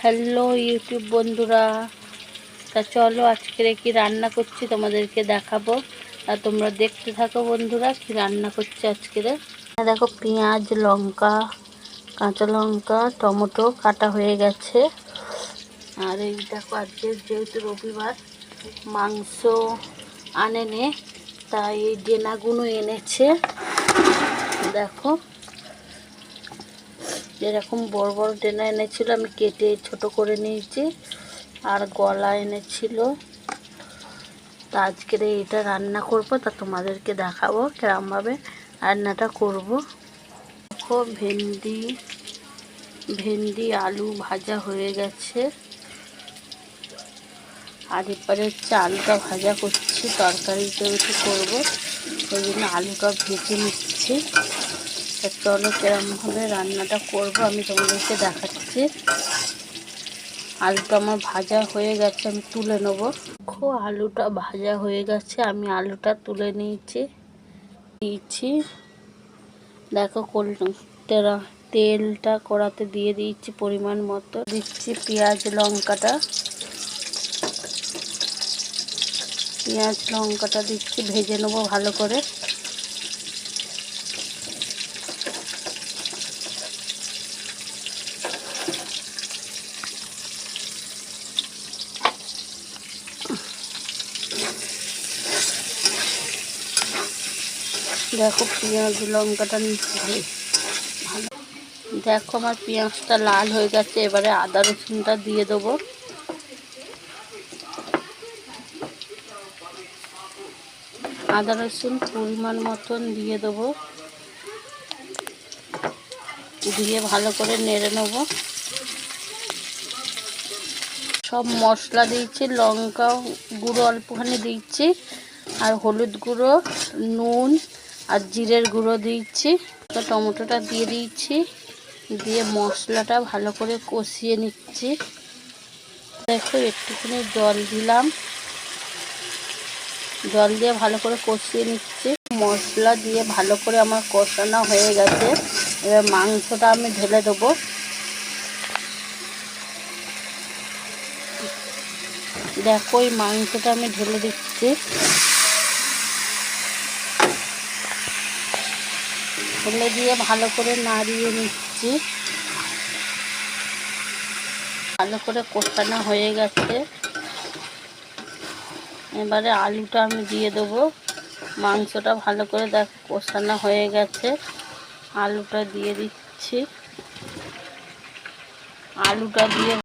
Hello YouTube বন্ধুরা, তা চলো আজকে কি রান্না করছি তোমাদেরকে দেখাবো। তা তোমরা দেখতে থাকো বন্ধুরা, কি রান্না করছি আজকে। দেখো পেঁয়াজ, লঙ্কা, কাঁচা লঙ্কা, টমেটো কাটা হয়ে গেছে। আর এই দেখো আজকে যেহেতু রবিবার মাংস আনেনে, তাই এই ডেনাগুলো এনেছে। দেখো এরকম বড় বড় ডেনা এনেছিল, আমি কেটে ছোট করে নিয়েছি। আর গলা এনেছিল। তা আজকের এটা রান্না করব, তা তোমাদেরকে দেখাবো কেরমভাবে রান্নাটা করব। দেখো ভেন্ডি আলু ভাজা হয়ে গেছে। আর এবারে আলুটা ভাজা করছি, তরকারি যেহেতু করবো সেই জন্য আলুটা ভেজে নিচ্ছি। তা চলো কেরমভাবে রান্নাটা করব আমি তোমাদেরকে দেখাচ্ছি। আলুটা আমার ভাজা হয়ে গেছে, আমি তুলে নেব। দেখো আলুটা ভাজা হয়ে গেছে, আমি আলুটা তুলে নিয়েছি। দেখো তেলটা কড়াতে দিয়ে দিচ্ছি পরিমাণ মতো। দিচ্ছি পেঁয়াজ লঙ্কাটা দিচ্ছি, ভেজে নেবো ভালো করে। দেখো পেঁয়াজ লঙ্কাটা ভালো। দেখো আমার পেঁয়াজটা লাল হয়ে গেছে, এবারে আদা রসুনটা দিয়ে দেবো। আদা রসুন পরিমাণ মতন দিয়ে দেবো, দিয়ে ভালো করে নেড়ে নেবো। সব মশলা দিয়েছি, লঙ্কা গুঁড়ো অল্পখানি দিচ্ছি, আর হলুদ গুঁড়ো, নুন আর জিরের গুঁড়ো দিচ্ছি। টমেটোটা দিয়ে দিচ্ছি, দিয়ে মশলাটা ভালো করে কষিয়ে নিচ্ছি। দেখো একটুখানি জল দিলাম, জল দিয়ে ভালো করে কষিয়ে নিচ্ছি। মশলা দিয়ে ভালো করে আমার কষানো হয়ে গেছে, এবার মাংসটা আমি ঢেলে দেবো। দেখো এই মাংসটা আমি ঢেলে দিচ্ছি, ঢেলে দিয়ে ভালো করে নাড়িয়ে নিচ্ছি। ভালো করে কষানো হয়ে গেছে, এবারে আলুটা আমি দিয়ে দেবো। মাংসটা ভালো করে দেখো কষানো হয়ে গেছে, আলুটা দিয়ে দিচ্ছি। আলুটা দিয়ে